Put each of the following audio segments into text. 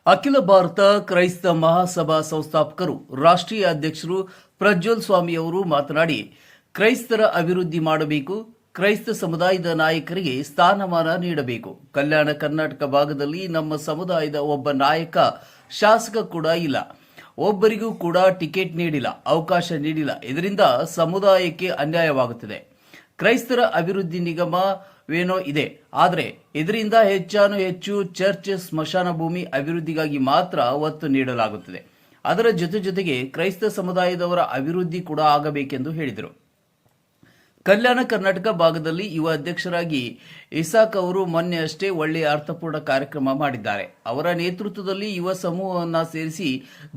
ಅಖಿಲ ಭಾರತ ಕ್ರೈಸ್ತ ಮಹಾಸಭಾ ಸಂಸ್ಥಾಪಕರು ರಾಷ್ಟ್ರೀಯ ಅಧ್ಯಕ್ಷರು ಪ್ರಜ್ವಲ್ ಸ್ವಾಮಿ ಅವರು ಮಾತನಾಡಿ, ಕ್ರೈಸ್ತರ ಅಭಿವೃದ್ಧಿ ಮಾಡಬೇಕು, ಕ್ರೈಸ್ತ ಸಮುದಾಯದ ನಾಯಕರಿಗೆ ಸ್ಥಾನಮಾನ ನೀಡಬೇಕು. ಕಲ್ಯಾಣ ಕರ್ನಾಟಕ ಭಾಗದಲ್ಲಿ ನಮ್ಮ ಸಮುದಾಯದ ಒಬ್ಬ ನಾಯಕ, ಶಾಸಕ ಕೂಡ ಇಲ್ಲ. ಒಬ್ಬರಿಗೂ ಕೂಡ ಟಿಕೆಟ್ ನೀಡಿಲ್ಲ, ಅವಕಾಶ ನೀಡಿಲ್ಲ. ಇದರಿಂದ ಸಮುದಾಯಕ್ಕೆ ಅನ್ಯಾಯವಾಗುತ್ತದೆ. ಕ್ರೈಸ್ತರ ಅಭಿವೃದ್ಧಿ ನಿಗಮವೇನೋ ಇದೆ, ಆದರೆ ಇದರಿಂದ ಹೆಚ್ಚಾನು ಹೆಚ್ಚು ಚರ್ಚ್, ಸ್ಮಶಾನ ಭೂಮಿ ಅಭಿವೃದ್ಧಿಗಾಗಿ ಮಾತ್ರ ಒತ್ತು ನೀಡಲಾಗುತ್ತದೆ. ಅದರ ಜೊತೆಗೆ ಕ್ರೈಸ್ತ ಸಮುದಾಯದವರ ಅಭಿವೃದ್ಧಿ ಕೂಡ ಆಗಬೇಕೆಂದು ಹೇಳಿದರು. ಕಲ್ಯಾಣ ಕರ್ನಾಟಕ ಭಾಗದಲ್ಲಿ ಯುವ ಅಧ್ಯಕ್ಷರಾಗಿ ಇಸಾಕ್ ಅವರು ಮೊನ್ನೆ ಅಷ್ಟೇ ಒಳ್ಳೆಯ ಅರ್ಥಪೂರ್ಣ ಕಾರ್ಯಕ್ರಮ ಮಾಡಿದ್ದಾರೆ. ಅವರ ನೇತೃತ್ವದಲ್ಲಿ ಯುವ ಸಮೂಹವನ್ನು ಸೇರಿಸಿ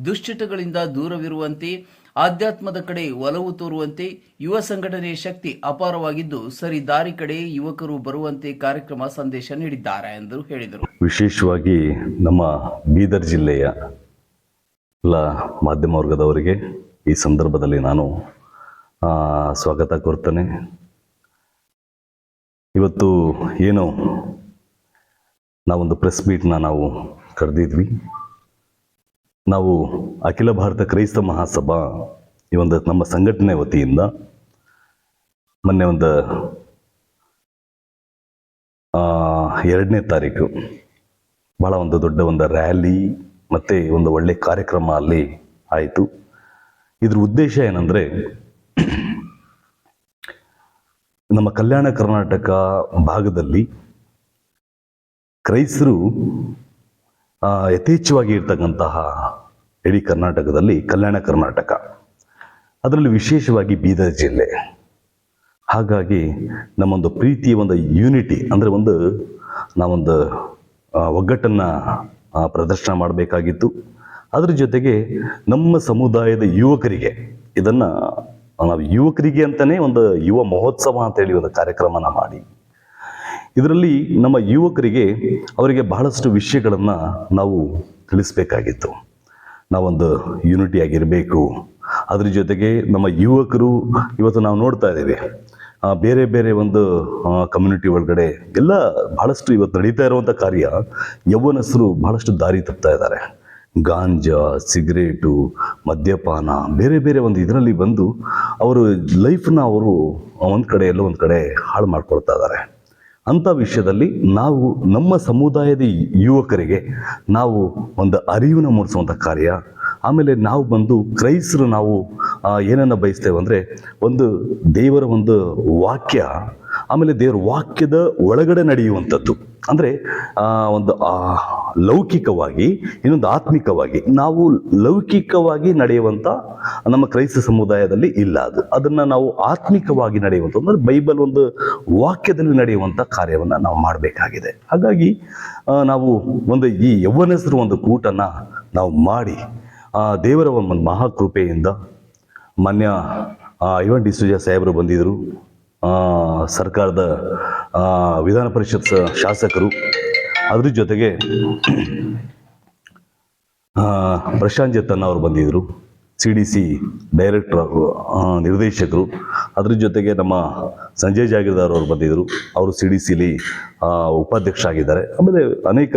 ದುಶ್ಚಟಗಳಿಂದ ದೂರವಿರುವಂತೆ, ಆಧ್ಯಾತ್ಮದ ಕಡೆ ಒಲವು ತೋರುವಂತೆ, ಯುವ ಸಂಘಟನೆಯ ಶಕ್ತಿ ಅಪಾರವಾಗಿದ್ದು ಸರಿ ದಾರಿ ಕಡೆ ಯುವಕರು ಬರುವಂತೆ ಕಾರ್ಯಕ್ರಮ ಸಂದೇಶ ನೀಡಿದ್ದಾರೆ ಎಂದು ಹೇಳಿದರು. ವಿಶೇಷವಾಗಿ ನಮ್ಮ ಬೀದರ್ ಜಿಲ್ಲೆಯ ಎಲ್ಲ ಮಾಧ್ಯಮ ವರ್ಗದವರಿಗೆ ಈ ಸಂದರ್ಭದಲ್ಲಿ ನಾನು ಸ್ವಾಗತ ಕೋರ್ತೇನೆ. ಇವತ್ತು ಏನು ನಾವೊಂದು ಪ್ರೆಸ್ ಮೀಟ್ನ ನಾವು ಕರೆದಿದ್ವಿ. ನಾವು ಅಖಿಲ ಭಾರತ ಕ್ರೈಸ್ತ ಮಹಾಸಭಾ ಈ ಒಂದು ನಮ್ಮ ಸಂಘಟನೆ ವತಿಯಿಂದ ಮೊನ್ನೆ ಒಂದು 2ನೇ ತಾರೀಕು ಭಾಳ ಒಂದು ದೊಡ್ಡ ಒಂದು ರ್ಯಾಲಿ ಮತ್ತು ಒಂದು ಒಳ್ಳೆ ಕಾರ್ಯಕ್ರಮ ಅಲ್ಲಿ ಆಯಿತು. ಇದ್ರ ಉದ್ದೇಶ ಏನಂದರೆ, ನಮ್ಮ ಕಲ್ಯಾಣ ಕರ್ನಾಟಕ ಭಾಗದಲ್ಲಿ ಕ್ರೈಸ್ತರು ಯಥೇಚ್ಛವಾಗಿ ಇರ್ತಕ್ಕಂತಹ ಇಡೀ ಕರ್ನಾಟಕದಲ್ಲಿ ಕಲ್ಯಾಣ ಕರ್ನಾಟಕ, ಅದರಲ್ಲಿ ವಿಶೇಷವಾಗಿ ಬೀದರ್ ಜಿಲ್ಲೆ. ಹಾಗಾಗಿ ನಮ್ಮೊಂದು ಪ್ರೀತಿಯ ಒಂದು ಯೂನಿಟಿ ಅಂದರೆ ನಾವೊಂದು ಒಗ್ಗಟ್ಟನ್ನು ಪ್ರದರ್ಶನ ಮಾಡಬೇಕಾಗಿತ್ತು. ಅದರ ಜೊತೆಗೆ ನಮ್ಮ ಸಮುದಾಯದ ಯುವಕರಿಗೆ ಇದನ್ನು ನಾವು ಯುವಕರಿಗೆ ಅಂತಲೇ ಒಂದು ಯುವ ಮಹೋತ್ಸವ ಅಂತೇಳಿ ಒಂದು ಕಾರ್ಯಕ್ರಮನ ಮಾಡಿ, ಇದರಲ್ಲಿ ನಮ್ಮ ಯುವಕರಿಗೆ ಅವರಿಗೆ ಬಹಳಷ್ಟು ವಿಷಯಗಳನ್ನು ನಾವು ತಿಳಿಸ್ಬೇಕಾಗಿತ್ತು. ನಾವೊಂದು ಯೂನಿಟಿಯಾಗಿರಬೇಕು. ಅದ್ರ ಜೊತೆಗೆ ನಮ್ಮ ಯುವಕರು ಇವತ್ತು ನಾವು ನೋಡ್ತಾ ಇದ್ದೇವೆ, ಬೇರೆ ಬೇರೆ ಒಂದು ಕಮ್ಯುನಿಟಿ ಒಳಗಡೆ ಎಲ್ಲ ಬಹಳಷ್ಟು ಇವತ್ತು ನಡೀತಾ ಇರುವಂಥ ಕಾರ್ಯ, ಯೌವನಸ್ಥರು ಬಹಳಷ್ಟು ದಾರಿ ತಪ್ತಾ ಇದ್ದಾರೆ. ಗಾಂಜಾ, ಸಿಗರೇಟು, ಮದ್ಯಪಾನ, ಬೇರೆ ಬೇರೆ ಒಂದು ಇದರಲ್ಲಿ ಬಂದು ಅವರು ಲೈಫ್ನ ಅವರು ಒಂದು ಕಡೆ ಎಲ್ಲೋ ಒಂದು ಕಡೆ ಹಾಳು ಮಾಡ್ಕೊಳ್ತಾ ಇದ್ದಾರೆ. ಅಂಥ ವಿಷಯದಲ್ಲಿ ನಾವು ನಮ್ಮ ಸಮುದಾಯದ ಯುವಕರಿಗೆ ನಾವು ಒಂದು ಅರಿವನ್ನು ಮೂಡಿಸುವಂಥ ಕಾರ್ಯ. ಆಮೇಲೆ ನಾವು ಬಂದು ಕ್ರೈಸ್ತರು ನಾವು ಏನನ್ನು ಬಯಸ್ತೇವೆ ಅಂದರೆ, ಒಂದು ದೇವರ ಒಂದು ವಾಕ್ಯ, ಆಮೇಲೆ ದೇವರ ವಾಕ್ಯದ ಒಳಗಡೆ ನಡೆಯುವಂಥದ್ದು. ಅಂದರೆ ಒಂದು ಲೌಕಿಕವಾಗಿ, ಇನ್ನೊಂದು ಆತ್ಮಿಕವಾಗಿ. ನಾವು ಲೌಕಿಕವಾಗಿ ನಡೆಯುವಂಥ ನಮ್ಮ ಕ್ರೈಸ್ತ ಸಮುದಾಯದಲ್ಲಿ ಇಲ್ಲ. ಅದನ್ನು ನಾವು ಆತ್ಮಿಕವಾಗಿ ನಡೆಯುವಂಥ ಅಂದರೆ ಬೈಬಲ್ ಒಂದು ವಾಕ್ಯದಲ್ಲಿ ನಡೆಯುವಂಥ ಕಾರ್ಯವನ್ನು ನಾವು ಮಾಡಬೇಕಾಗಿದೆ. ಹಾಗಾಗಿ ನಾವು ಒಂದು ಈ ಯೌವನಸ್ಥರು ಒಂದು ಕೂಟನ್ನು ನಾವು ಮಾಡಿ, ದೇವರ ಒಂದು ಮಹಾಕೃಪೆಯಿಂದ ಮಾನ್ಯ ಐವನ್ ಡಿಸೋಜಾ ಸಾಹೇಬರು ಬಂದಿದ್ದರು, ಸರ್ಕಾರದ ವಿಧಾನ ಪರಿಷತ್ ಶಾಸಕರು. ಅದ್ರ ಜೊತೆಗೆ ಪ್ರಶಾಂತ್ ಜತನ್ ಅವರು ಬಂದಿದ್ದರು, CDC ಡೈರೆಕ್ಟರ್ ನಿರ್ದೇಶಕರು. ಅದ್ರ ಜೊತೆಗೆ ನಮ್ಮ ಸಂಜಯ್ ಜಾಗೀರ್ದಾರ್ ಅವರು ಬಂದಿದ್ದರು, ಅವರು CDCಲಿ ಉಪಾಧ್ಯಕ್ಷ ಆಗಿದ್ದಾರೆ. ಆಮೇಲೆ ಅನೇಕ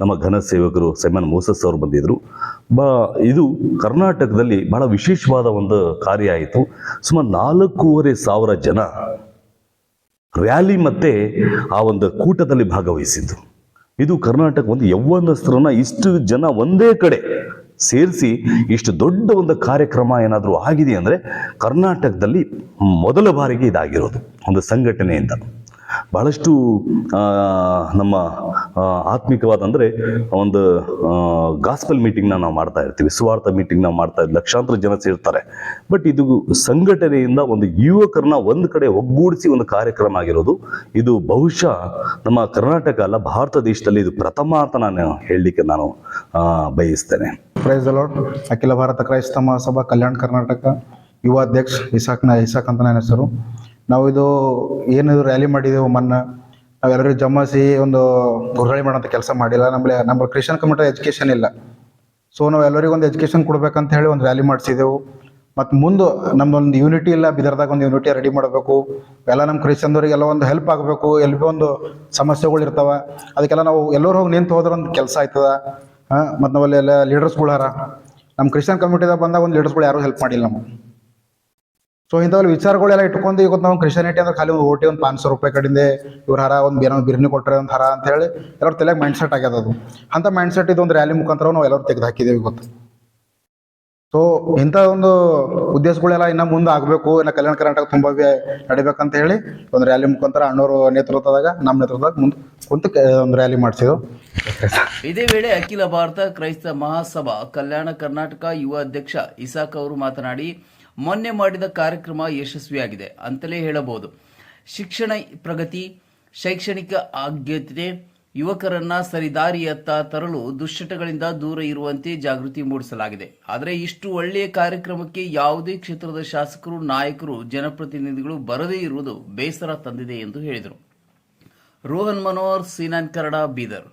ನಮ್ಮ ಘನ ಸೇವಕರು, ಸೈಮನ್ ಮೋಸಸ್ ಅವರು ಬಂದಿದ್ದರು. ಇದು ಕರ್ನಾಟಕದಲ್ಲಿ ಬಹಳ ವಿಶೇಷವಾದ ಒಂದು ಕಾರ್ಯ ಆಯಿತು. ಸುಮಾರು 4,500 ಜನ ರ್ಯಾಲಿ ಮತ್ತು ಆ ಒಂದು ಕೂಟದಲ್ಲಿ ಭಾಗವಹಿಸಿದ್ದು. ಇದು ಕರ್ನಾಟಕ ಒಂದು ಯೌವನಸ್ಥರನ್ನ ಇಷ್ಟು ಜನ ಒಂದೇ ಕಡೆ ಸೇರಿಸಿ ಇಷ್ಟು ದೊಡ್ಡ ಒಂದು ಕಾರ್ಯಕ್ರಮ ಏನಾದರೂ ಆಗಿದೆ ಅಂದರೆ ಕರ್ನಾಟಕದಲ್ಲಿ ಮೊದಲ ಬಾರಿಗೆ ಇದಾಗಿರೋದು ಒಂದು ಸಂಘಟನೆಯಿಂದ. ಬಹಳಷ್ಟು ನಮ್ಮ ಆತ್ಮಿಕವಾದ ಅಂದರೆ ಒಂದು ಗಾಸ್ಪಲ್ ಮೀಟಿಂಗ್ನ ನಾವು ಮಾಡ್ತಾ ಇರ್ತೀವಿ, ಸುವಾರ್ಥ ಮೀಟಿಂಗ್ ನಾವು ಮಾಡ್ತಾ ಇದ್ದೀವಿ, ಲಕ್ಷಾಂತರ ಜನ ಸೇರ್ತಾರೆ. ಬಟ್ ಇದು ಸಂಘಟನೆಯಿಂದ ಒಂದು ಯುವಕರನ್ನ ಒಂದು ಕಡೆ ಒಗ್ಗೂಡಿಸಿ ಒಂದು ಕಾರ್ಯಕ್ರಮ ಆಗಿರೋದು. ಇದು ಬಹುಶಃ ನಮ್ಮ ಕರ್ನಾಟಕ ಅಲ್ಲ, ಭಾರತ ದೇಶದಲ್ಲಿ ಇದು ಪ್ರಥಮ ಅಂತ ನಾನು ಹೇಳಲಿಕ್ಕೆ ನಾನು ಬಯಸ್ತೇನೆ. Praise the lord. ಅಖಿಲ ಭಾರತ ಕ್ರೈಸ್ತ ಮಹಾಸಭಾ ಕಲ್ಯಾಣ ಕರ್ನಾಟಕ ಯುವ ಅಧ್ಯಕ್ಷ ಇಸಾಕ್ ಅಂತ ನನ್ನ ಹೆಸರು. ನಾವು ಏನಿದು ರ್ಯಾಲಿ ಮಾಡಿದೆವು ಮೊನ್ನೆ, ನಾವೆಲ್ಲರಿಗೂ ಜಮಾಯಿಸಿ ಒಂದು ಗುರುಳಿ ಮಾಡೋಂಥ ಕೆಲಸ ಮಾಡಿಲ್ಲ. ನಮ್ಮ ಕ್ರಿಶ್ಚಿಯನ್ ಕಮ್ಯುನಿಟಿ ಎಜುಕೇಷನ್ ಇಲ್ಲ. ಸೊ ನಾವು ಎಲ್ಲರಿಗೂ ಒಂದು ಎಜುಕೇಷನ್ ಕೊಡ್ಬೇಕಂತ ಹೇಳಿ ಒಂದು ರ್ಯಾಲಿ ಮಾಡಿಸಿದೆವು. ಮತ್ತು ಮುಂದೆ ನಮ್ಮದೊಂದು ಯೂನಿಟಿ ಇಲ್ಲ, ಬಿದರ್ದಾಗ ಒಂದು ಯೂನಿಟಿ ರೆಡಿ ಮಾಡಬೇಕು. ಎಲ್ಲ ನಮ್ಮ ಕ್ರಿಶ್ಚಿಯನ್ದವ್ರಿಗೆಲ್ಲ ಒಂದು ಹೆಲ್ಪ್ ಆಗಬೇಕು. ಎಲ್ಲಿ ಒಂದು ಸಮಸ್ಯೆಗಳು ಇರ್ತಾವೆ, ಅದಕ್ಕೆಲ್ಲ ನಾವು ಎಲ್ಲರೂ ಹೋಗಿ ನಿಂತು ಹೋದ್ರೆ ಒಂದು ಕೆಲಸ ಆಯ್ತದ. ಮತ್ತು ನಾವಲ್ಲಿ ಎಲ್ಲ ಲೀಡರ್ಸ್ಗಳು ಅರ ನಮ್ಮ ಕ್ರಿಶ್ಚಿಯನ್ ಕಮ್ಯುನಿಟಿದಾಗ ಬಂದಾಗ ಒಂದು ಲೀಡರ್ಸ್ಗಳು ಯಾರೂ ಹೆಲ್ಪ್ ಮಾಡಿಲ್ಲ ನಮಗೆ. ಸೊ ಇಂಥವೆಲ್ಲ ವಿಚಾರಗಳೆಲ್ಲ ಇಟ್ಕೊಂಡು ಈಗ ನಾವು ಕ್ರಿಶ್ಚಿಯಾನಿಟಿ ಅಂದ್ರೆ ಖಾಲಿ ಒಂದು ಓಟಿ ಒಂದು 500 ರೂಪಾಯಿ ಕಡಿಂದ ಇವ್ರು ಹರ ಒಂದು ಏನೋ ಬಿರ್ನಿ ಕೊಟ್ಟರೆ ಒಂದು ಹರ ಅಂತ ಹೇಳಿ ಎಲ್ಲರೂ ತಲೆಗೆ ಮೈಂಡ್ ಸೆಟ್ ಆಗ್ಯದ ಅದು. ಅಂಥ ಮೈಂಡ್ ಸೆಟ್ ಇದೊಂದು ರ್ಯಾಲಿ ಮುಖಾಂತರ ನಾವು ಎಲ್ಲರೂ ತೆಗೆದು ಹಾಕಿದ್ದೇವೆ ಇವತ್ತು. ಸೊ ಇಂಥ ಒಂದು ಉದ್ದೇಶಗಳೆಲ್ಲ ಇನ್ನು ಮುಂದೆ ಆಗಬೇಕು, ಇನ್ನು ಕಲ್ಯಾಣ ಕರ್ನಾಟಕ ತುಂಬ ನಡಿಬೇಕಂತ ಹೇಳಿ ಒಂದು ರ್ಯಾಲಿ ಮುಖಾಂತರ ಅಣ್ಣವರು ನೇತೃತ್ವದಾಗ ನಮ್ಮ ನೇತೃತ್ವದಾಗ ಮುಂದೆ ಕುಂತು ಒಂದು ರ್ಯಾಲಿ ಮಾಡಿಸಿದ್ರು. ಇದೇ ವೇಳೆ ಅಖಿಲ ಭಾರತ ಕ್ರೈಸ್ತ ಮಹಾಸಭಾ ಕಲ್ಯಾಣ ಕರ್ನಾಟಕ ಯುವ ಅಧ್ಯಕ್ಷ ಇಸಾಕ್ ಅವರು ಮಾತನಾಡಿ, ಮೊನ್ನೆ ಮಾಡಿದ ಕಾರ್ಯಕ್ರಮ ಯಶಸ್ವಿಯಾಗಿದೆ ಅಂತಲೇ ಹೇಳಬಹುದು. ಶಿಕ್ಷಣ ಪ್ರಗತಿ, ಶೈಕ್ಷಣಿಕ ಆದ್ಯತೆ, ಯುವಕರನ್ನ ಸರಿದಾರಿಯತ್ತ ತರಲು ದುಶ್ಚಟಗಳಿಂದ ದೂರ ಇರುವಂತೆ ಜಾಗೃತಿ ಮೂಡಿಸಲಾಗಿದೆ. ಆದರೆ ಇಷ್ಟು ಒಳ್ಳೆಯ ಕಾರ್ಯಕ್ರಮಕ್ಕೆ ಯಾವುದೇ ಕ್ಷೇತ್ರದ ಶಾಸಕರು, ನಾಯಕರು, ಜನಪ್ರತಿನಿಧಿಗಳು ಬರದೇ ಇರುವುದು ಬೇಸರ ತಂದಿದೆ ಎಂದು ಹೇಳಿದರು. ರೋಹನ್ ಮನೋಹರ್, C9 ಕನ್ನಡ, ಬೀದರ್.